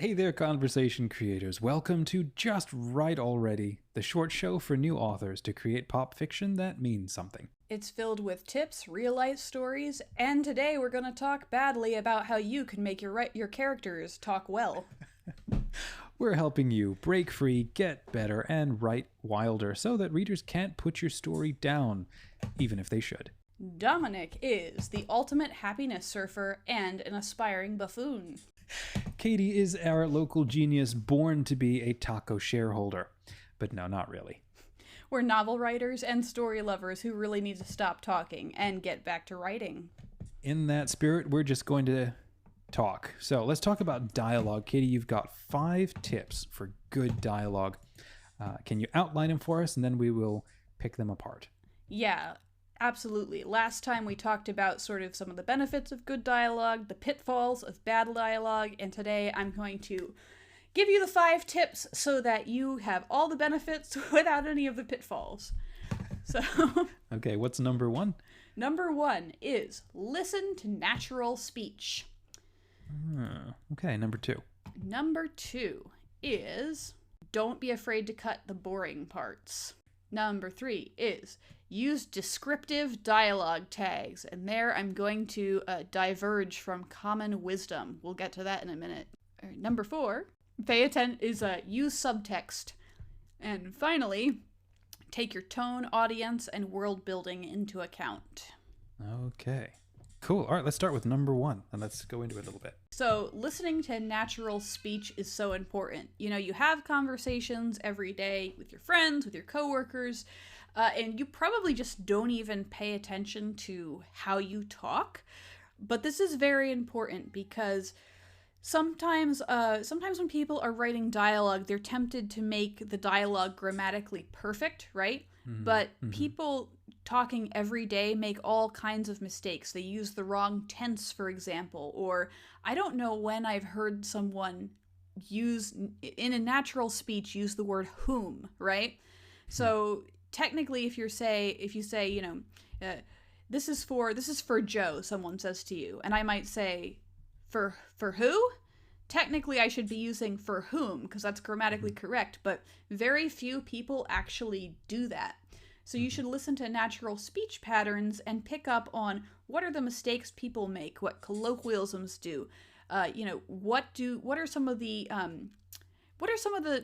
Hey there, conversation creators. Welcome to Just Right Already, the short show for new authors to create pop fiction that means something. It's filled with tips, real-life stories, and today we're going to talk badly about how you can make your characters talk well. We're helping you break free, get better, and write wilder so that readers can't put your story down, even if they should. Dominic is the ultimate happiness surfer and an aspiring buffoon. Katy is our local genius born to be a taco shareholder. But no, not really. We're novel writers and story lovers who really need to stop talking and get back to writing. In that spirit, we're just going to talk. So let's talk about dialogue. Katy, you've got 5 tips for good dialogue. Can you outline them for us, and then we will pick them apart? Yeah, absolutely. Last time we talked about sort of some of the benefits of good dialogue, the pitfalls of bad dialogue, and today I'm going to give you the 5 tips so that you have all the benefits without any of the pitfalls. So, okay, what's number 1? Number 1 is listen to natural speech. Okay, number 2. Number 2 is don't be afraid to cut the boring parts. Number 3 is use descriptive dialogue tags. And there I'm going to diverge from common wisdom. We'll get to that in a minute. Number 4, use subtext. And finally, take your tone, audience, and world building into account. Okay. Cool. All right, let's start with number 1, and let's go into it a little bit. So listening to natural speech is so important. You know, you have conversations every day with your friends, with your coworkers, and you probably just don't even pay attention to how you talk. But this is very important because sometimes when people are writing dialogue, they're tempted to make the dialogue grammatically perfect, right? Mm-hmm. But people talking every day make all kinds of mistakes. They use the wrong tense, for example, or I don't know when I've heard someone use, in a natural speech, use the word whom, right? So technically, if you say, this is for Joe, someone says to you, and I might say, for who? Technically, I should be using for whom, because that's grammatically correct, but very few people actually do that. So you should listen to natural speech patterns and pick up on what are the mistakes people make, what colloquialisms do, what are some of the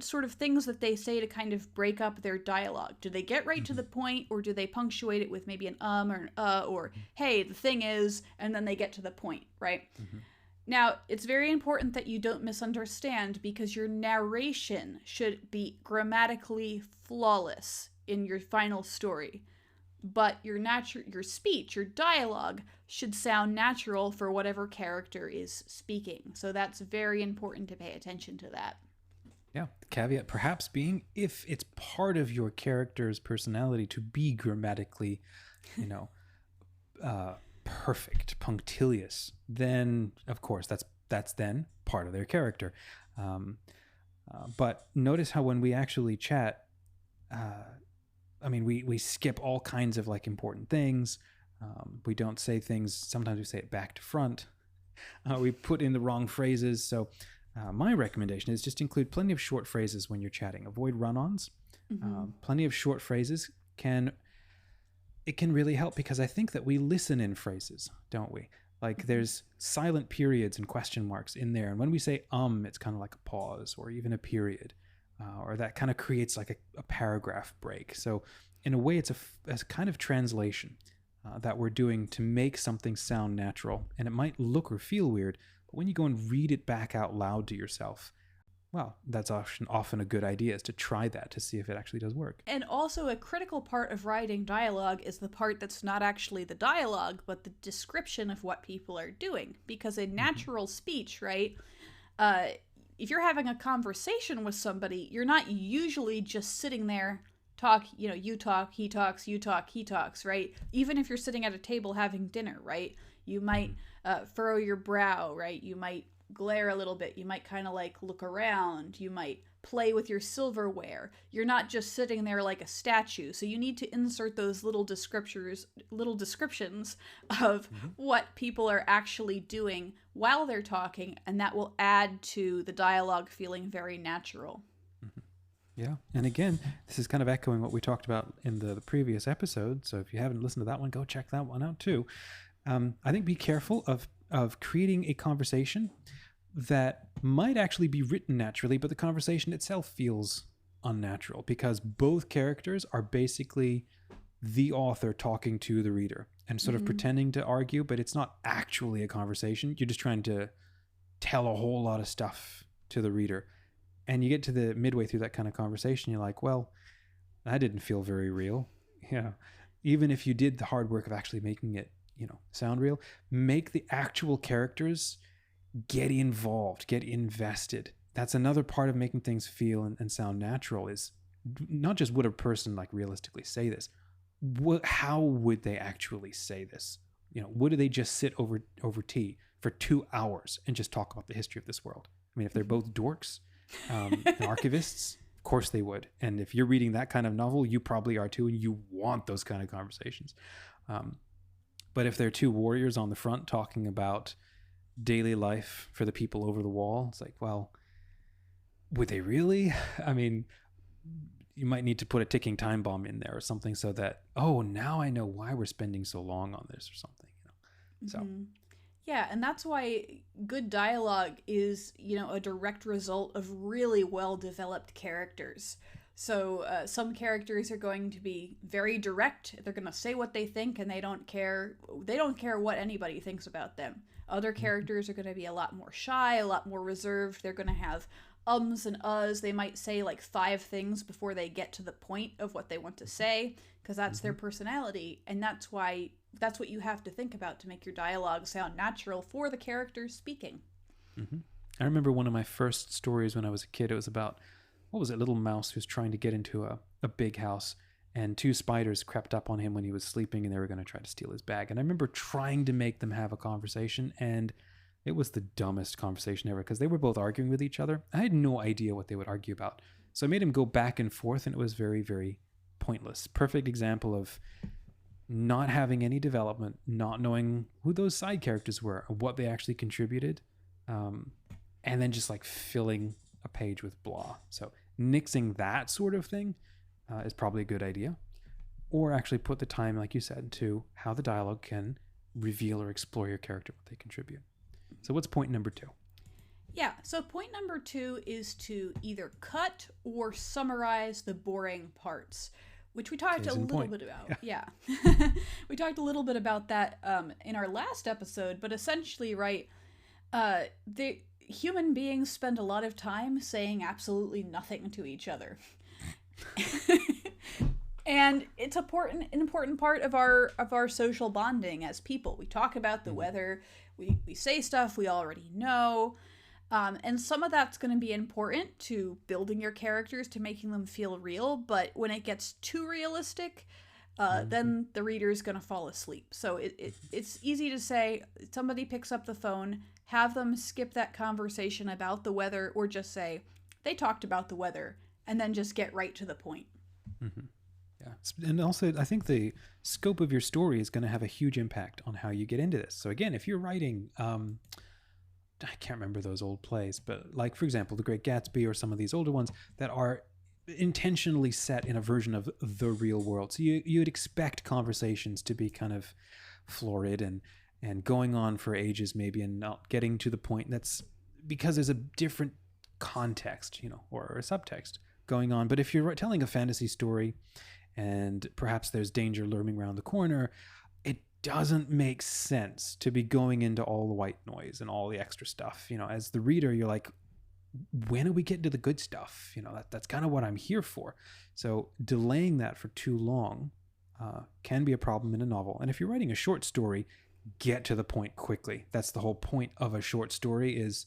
sort of things that they say to kind of break up their dialogue? Do they get right to the point, or do they punctuate it with maybe an or an or hey, the thing is, and then they get to the point, right? Mm-hmm. Now, it's very important that you don't misunderstand, because your narration should be grammatically flawless in your final story. But your speech, your dialogue, should sound natural for whatever character is speaking. So that's very important to pay attention to that. Yeah, the caveat perhaps being, if it's part of your character's personality to be grammatically, perfect, punctilious, then of course that's then part of their character. But notice how when we actually chat, we skip all kinds of like important things. We don't say things. Sometimes we say it back to front. We put in the wrong phrases. So my recommendation is just include plenty of short phrases when you're chatting. Avoid run-ons. Plenty of short phrases can really help, because I think that we listen in phrases, don't we? Like there's silent periods and question marks in there. And when we say it's kind of like a pause or even a period. Or that kind of creates like a paragraph break. So in a way, it's a kind of translation that we're doing to make something sound natural. And it might look or feel weird, but when you go and read it back out loud to yourself, well, that's often a good idea, is to try that to see if it actually does work. And also a critical part of writing dialogue is the part that's not actually the dialogue, but the description of what people are doing. Because in natural speech, right, if you're having a conversation with somebody, you're not usually just sitting there you talk, he talks, you talk, he talks, right? Even if you're sitting at a table having dinner, right? You might furrow your brow, right? You might glare a little bit. You might kind of like look around. You might play with your silverware. You're not just sitting there like a statue. So you need to insert those little descriptions of what people are actually doing while they're talking, and that will add to the dialogue feeling very natural. Yeah. And again, this is kind of echoing what we talked about in the previous episode. So if you haven't listened to that one, go check that one out too. I think be careful of creating a conversation that might actually be written naturally, but the conversation itself feels unnatural because both characters are basically the author talking to the reader and sort of pretending to argue, but it's not actually a conversation. You're just trying to tell a whole lot of stuff to the reader. And you get to the midway through that kind of conversation, you're like, well, that didn't feel very real. Yeah. Even if you did the hard work of actually making it, sound real, make the actual characters get involved, get invested. That's another part of making things feel and sound natural is not just would a person like realistically say this, how would they actually say this? Would they just sit over tea for 2 hours and just talk about the history of this world? I mean, if they're both dorks, and archivists, of course they would. And if you're reading that kind of novel, you probably are too, and you want those kind of conversations. But if they're two warriors on the front talking about daily life for the people over the wall, it's like, well, would they really? I mean, you might need to put a ticking time bomb in there or something so that, oh, now I know why we're spending so long on this or something. So. Yeah, and that's why good dialogue is, a direct result of really well-developed characters. So some characters are going to be very direct. They're going to say what they think, and they don't care. They don't care what anybody thinks about them. Other characters are going to be a lot more shy, a lot more reserved. They're going to have ums and uhs. They might say like 5 things before they get to the point of what they want to say, because that's their personality. And that's what you have to think about to make your dialogue sound natural for the characters speaking. I remember one of my first stories when I was a kid. It was about, what was it, little mouse who's trying to get into a big house, and 2 spiders crept up on him when he was sleeping, and they were going to try to steal his bag. And I remember trying to make them have a conversation, and it was the dumbest conversation ever because they were both arguing with each other. I had no idea what they would argue about. So I made him go back and forth, and it was very, very pointless. Perfect example of not having any development, not knowing who those side characters were, what they actually contributed, and then just like filling a page with blah. So nixing that sort of thing is probably a good idea. Or actually put the time, like you said, to how the dialogue can reveal or explore your character, what they contribute. So what's point number 2? Yeah, so point number 2 is to either cut or summarize the boring parts, which we talked a little bit about. Yeah. We talked a little bit about that in our last episode, but essentially, right, the human beings spend a lot of time saying absolutely nothing to each other. And it's an important part of our social bonding as people. We talk about the weather, we say stuff we already know, and some of that's going to be important to building your characters, to making them feel real, but when it gets too realistic, then the reader is going to fall asleep. So it's easy to say, somebody picks up the phone, have them skip that conversation about the weather, or just say, they talked about the weather, and then just get right to the point. Yeah. And also, I think the scope of your story is going to have a huge impact on how you get into this. So again, if you're writing, I can't remember those old plays, but like, for example, The Great Gatsby or some of these older ones that are intentionally set in a version of the real world. So you'd expect conversations to be kind of florid and going on for ages maybe, and not getting to the point. That's because there's a different context, or a subtext going on. But if you're telling a fantasy story and perhaps there's danger lurking around the corner, it doesn't make sense to be going into all the white noise and all the extra stuff. As the reader, you're like, when are we getting to the good stuff? That's kind of what I'm here for. So delaying that for too long can be a problem in a novel. And if you're writing a short story, get to the point quickly. That's the whole point of a short story, is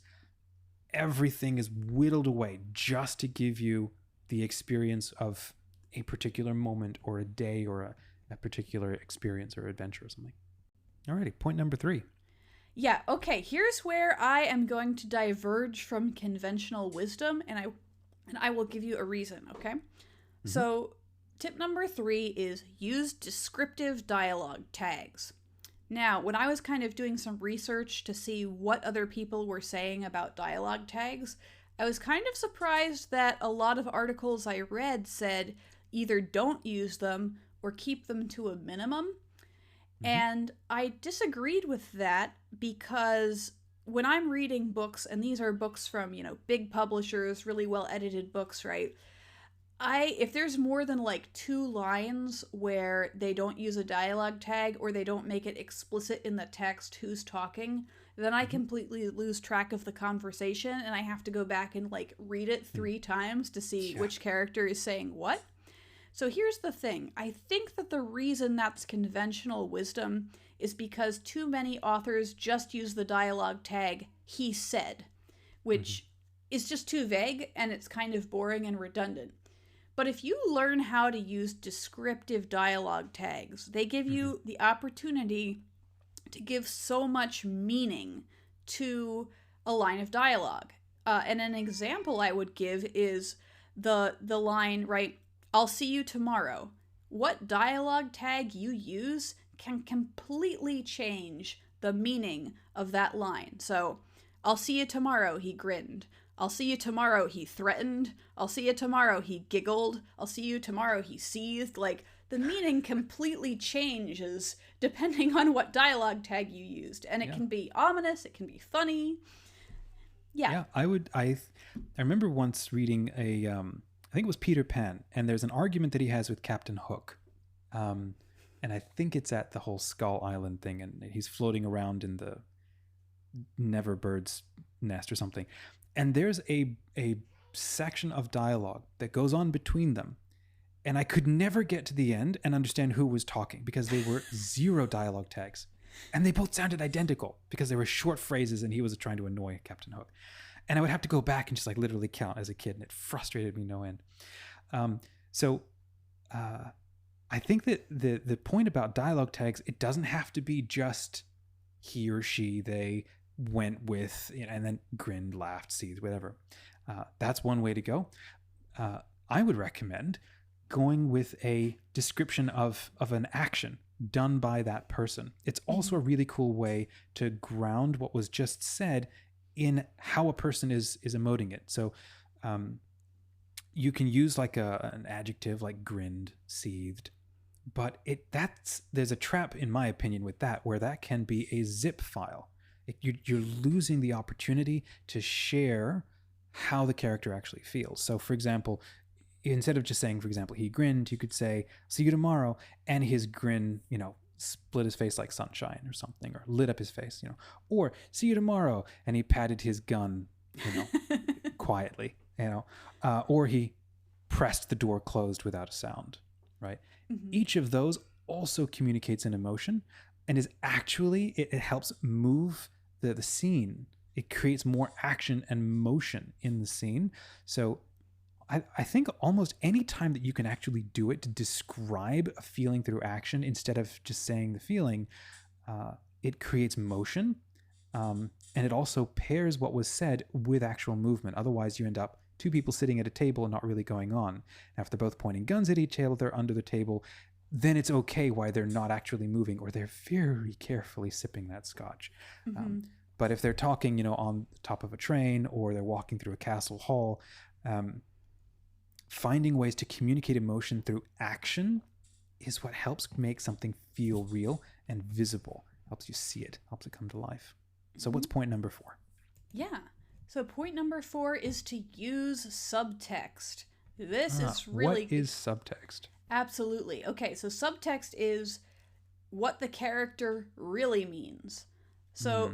everything is whittled away just to give you the experience of a particular moment or a day or a particular experience or adventure or something. Alrighty, point number 3. Yeah, okay, here's where I am going to diverge from conventional wisdom, and I will give you a reason, okay? Mm-hmm. So, tip number 3 is use descriptive dialogue tags. Now, when I was kind of doing some research to see what other people were saying about dialogue tags, I was kind of surprised that a lot of articles I read said either don't use them or keep them to a minimum. Mm-hmm. And I disagreed with that because when I'm reading books, and these are books from, big publishers, really well edited books, right? If there's more than like 2 lines where they don't use a dialogue tag or they don't make it explicit in the text who's talking, then I completely lose track of the conversation and I have to go back and like read it 3 times to see which character is saying what. So here's the thing. I think that the reason that's conventional wisdom is because too many authors just use the dialogue tag he said, which is just too vague and it's kind of boring and redundant. But if you learn how to use descriptive dialogue tags, they give you the opportunity to give so much meaning to a line of dialogue. And an example I would give is the line, right, I'll see you tomorrow. What dialogue tag you use can completely change the meaning of that line. So, I'll see you tomorrow, he grinned. I'll see you tomorrow, he threatened. I'll see you tomorrow, he giggled. I'll see you tomorrow, he seethed. Like, the meaning completely changes depending on what dialogue tag you used. And it can be ominous, it can be funny. Yeah. I remember once reading I think it was Peter Pan, and there's an argument that he has with Captain Hook. And I think it's at the whole Skull Island thing, and he's floating around in the Neverbird's nest or something. And there's a section of dialogue that goes on between them. And I could never get to the end and understand who was talking because they were 0 dialogue tags. And they both sounded identical because they were short phrases and he was trying to annoy Captain Hook. And I would have to go back and just like literally count as a kid, and it frustrated me no end. I think that the point about dialogue tags, it doesn't have to be just he or she, they went with, and then grinned, laughed, seethed, whatever. That's one way to go. I would recommend going with a description of an action done by that person. It's also a really cool way to ground what was just said in how a person is emoting it. So you can use like an adjective like grinned, seethed, but there's a trap in my opinion with that, where that can be a zip file. You're losing the opportunity to share how the character actually feels. So for example, instead of just saying, for example, he grinned, you could say, see you tomorrow, and his grin, split his face like sunshine or something, or lit up his face, or see you tomorrow, and he patted his gun, quietly, or he pressed the door closed without a sound, right? Each of those also communicates an emotion and is actually, it helps move the scene. It creates more action and motion in the scene. So I think almost any time that you can actually do it to describe a feeling through action instead of just saying the feeling, it creates motion. And it also pairs what was said with actual movement. Otherwise, you end up 2 people sitting at a table and not really going on. Now, if they're both pointing guns at each other under the table, then it's okay why they're not actually moving, or they're very carefully sipping that scotch. But if they're talking, on the top of a train, or they're walking through a castle hall, finding ways to communicate emotion through action is what helps make something feel real and visible. Helps you see it, helps it come to life. So what's point number 4? Yeah. So point number 4 is to use subtext. This is really... What is subtext? Absolutely. Okay, so subtext is what the character really means. So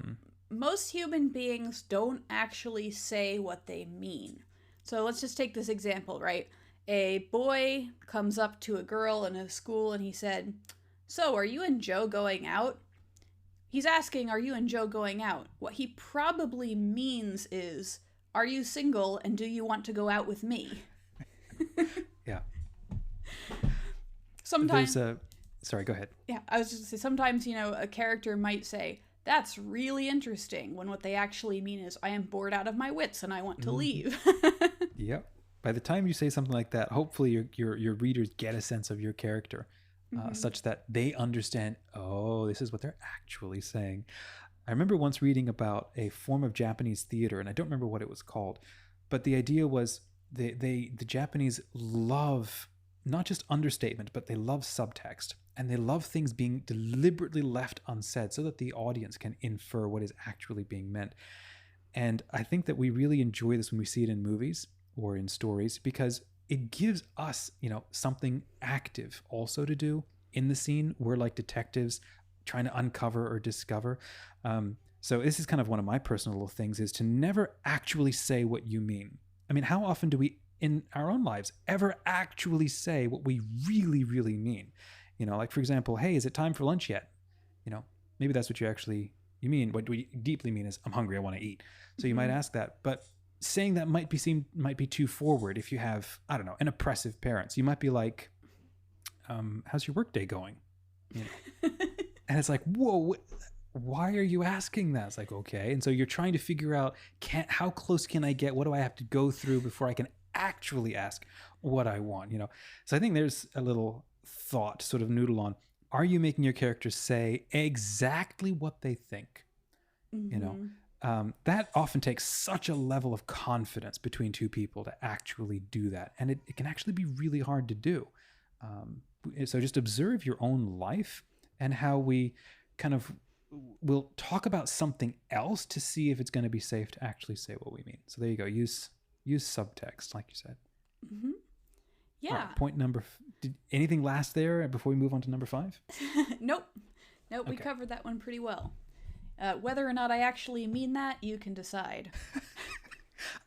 most human beings don't actually say what they mean. So let's just take this example, right? A boy comes up to a girl in a school and he said, "So, are you and Joe going out?" He's asking, "Are you and Joe going out?" What he probably means is, "Are you single and do you want to go out with me?" Yeah. Sometimes... Sorry, go ahead. Yeah, I was just going to say, sometimes, a character might say, that's really interesting, when what they actually mean is, I am bored out of my wits and I want to leave. Yep. By the time you say something like that, hopefully your readers get a sense of your character, such that they understand, oh, this is what they're actually saying. I remember once reading about a form of Japanese theater, and I don't remember what it was called, but the idea was the Japanese love not just understatement, but they love subtext, and they love things being deliberately left unsaid so that the audience can infer what is actually being meant. And I think that we really enjoy this when we see it in movies or in stories, because it gives us, something active also to do in the scene. We're like detectives trying to uncover or discover. So this is kind of one of my personal little things, is to never actually say what you mean. I mean, how often do we in our own lives ever actually say what we really, really mean? Like, for example, hey, is it time for lunch yet? Maybe that's what you mean. What we deeply mean is, I'm hungry, I want to eat. So you might ask that, but saying that might be too forward if you have, I don't know, an oppressive parent. So you might be like, how's your work day going? And it's like, whoa, why are you asking that? It's like, okay. And so you're trying to figure out, how close can I get? What do I have to go through before I can actually ask what I want? So I think there's a little thought to sort of noodle on. Are you making your characters say exactly what they think? That often takes such a level of confidence between two people to actually do that. And it can actually be really hard to do. So just observe your own life and how we kind of will talk about something else to see if it's going to be safe to actually say what we mean. So there you go. Use subtext, like you said. Mm-hmm. Yeah. Right, point number. Did anything last there before we move on to number 5? Nope. We covered that one pretty well. Whether or not I actually mean that, you can decide.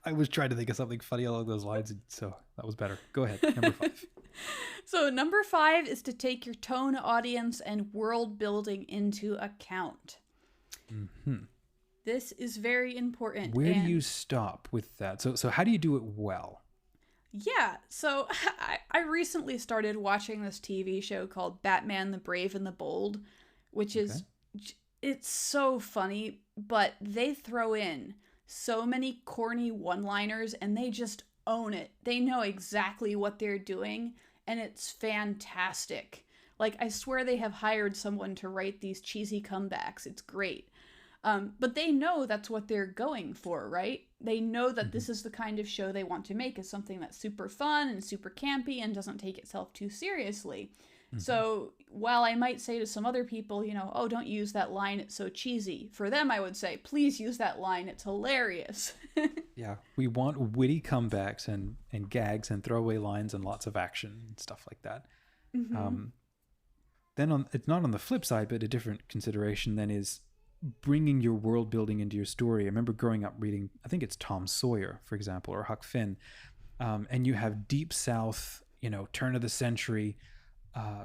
I was trying to think of something funny along those lines, so that was better. Go ahead. Number 5. So number 5 is to take your tone, audience, and world building into account. Mm-hmm. This is very important. Where do you stop with that? So how do you do it well? Yeah, so I recently started watching this TV show called Batman the Brave and the Bold, which is, it's so funny, but they throw in so many corny one-liners and they just own it. They know exactly what they're doing, and it's fantastic. Like, I swear they have hired someone to write these cheesy comebacks. It's great. But they know that's what they're going for, right? They know that this is the kind of show they want to make, is something that's super fun and super campy and doesn't take itself too seriously. So while I might say to some other people, oh, don't use that line, it's so cheesy. For them, I would say, please use that line, it's hilarious. Yeah, we want witty comebacks and gags and throwaway lines and lots of action and stuff like that. Then it's not on the flip side, but a different consideration then is bringing your world building into your story. I remember growing up reading, I think it's Tom Sawyer, for example, or Huck Finn, and you have Deep South, turn of the century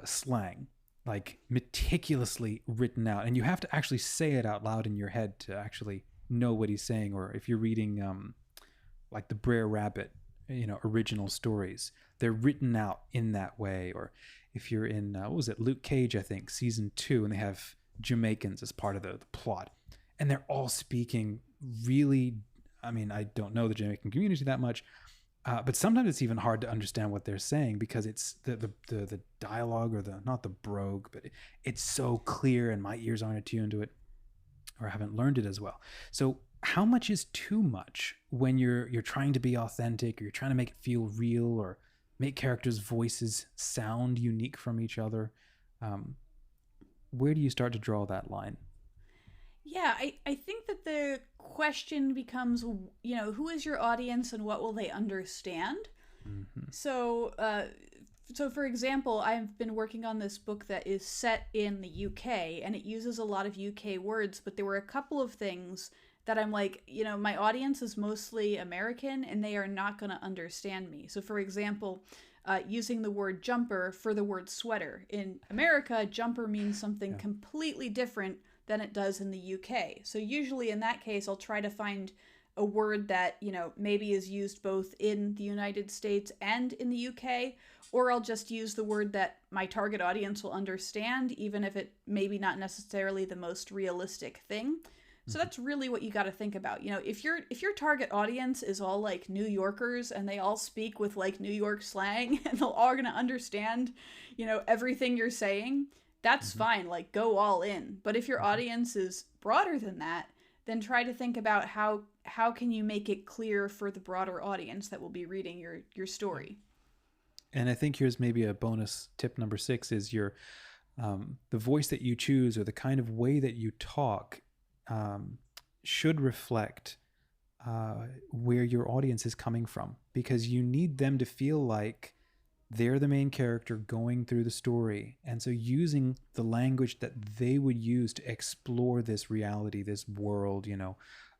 slang, like meticulously written out, and you have to actually say it out loud in your head to actually know what he's saying. Or if you're reading like the Brer Rabbit, original stories, they're written out in that way. Or if you're in what was it, Luke Cage, I think, season 2, and they have Jamaicans as part of the plot, and they're all speaking really, I mean, I don't know the Jamaican community that much, but sometimes it's even hard to understand what they're saying because it's the dialogue, or not the brogue, but it's so clear and my ears aren't attuned to it, or haven't learned it as well. So how much is too much when you're trying to be authentic, or you're trying to make it feel real, or make characters' voices sound unique from each other? Where do you start to draw that line? Yeah, I think that the question becomes, who is your audience and what will they understand? So for example, I've been working on this book that is set in the UK, and it uses a lot of UK words, but there were a couple of things that I'm like, my audience is mostly American and they are not going to understand me. So for example, using the word jumper for the word sweater. In America, jumper means something completely different than it does in the UK. So usually in that case, I'll try to find a word that, maybe is used both in the United States and in the UK, or I'll just use the word that my target audience will understand, even if it maybe not necessarily the most realistic thing. So that's really what you got to think about. If your target audience is all like New Yorkers and they all speak with like New York slang and they're all going to understand, everything you're saying, that's fine. Like, go all in. But if your audience is broader than that, then try to think about how can you make it clear for the broader audience that will be reading your story. And I think here's maybe a bonus tip number 6 is the voice that you choose or the kind of way that you talk should reflect where your audience is coming from, because you need them to feel like they're the main character going through the story. And so using the language that they would use to explore this reality, this world,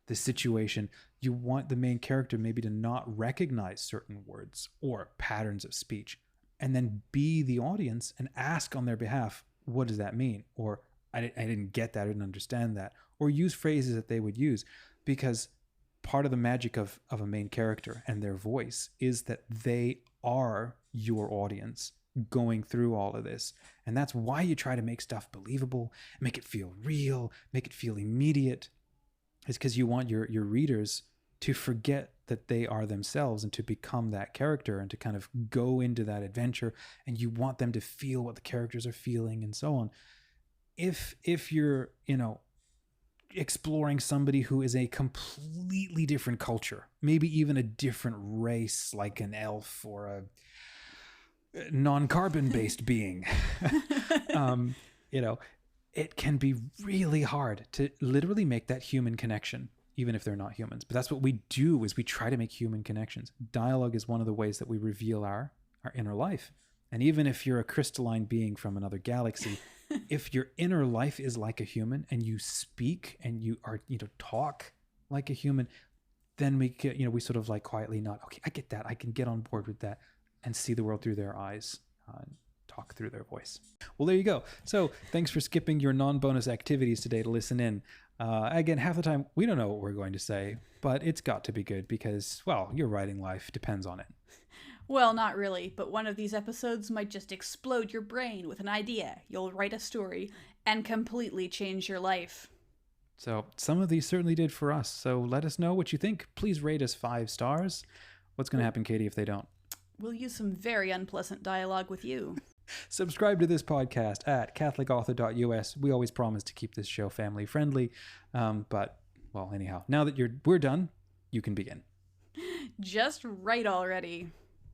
this situation, you want the main character maybe to not recognize certain words or patterns of speech, and then be the audience and ask on their behalf, what does that mean? Or I didn't get that, I didn't understand that. Or use phrases that they would use, because part of the magic of a main character and their voice is that they are your audience going through all of this. And that's why you try to make stuff believable, make it feel real, make it feel immediate. It's because you want your readers to forget that they are themselves and to become that character and to kind of go into that adventure. And you want them to feel what the characters are feeling and so on. If you're, exploring somebody who is a completely different culture, maybe even a different race, like an elf or a non-carbon based being, it can be really hard to literally make that human connection, even if they're not humans. But that's what we do, is we try to make human connections. Dialogue is one of the ways that we reveal our inner life. And even if you're a crystalline being from another galaxy, if your inner life is like a human and you speak and you are, talk like a human, then we get, we sort of like quietly nod, okay, I get that. I can get on board with that and see the world through their eyes, talk through their voice. Well, there you go. So thanks for skipping your non-bonus activities today to listen in. Again, half the time we don't know what we're going to say, but it's got to be good because, well, your writing life depends on it. Well, not really, but one of these episodes might just explode your brain with an idea. You'll write a story and completely change your life. So some of these certainly did for us. So let us know what you think. Please rate us 5 stars. What's going to happen, Katie, if they don't? We'll use some very unpleasant dialogue with you. Subscribe to this podcast at catholicauthor.us. We always promise to keep this show family friendly. But, well, anyhow, now that we're done, you can begin. Just write already.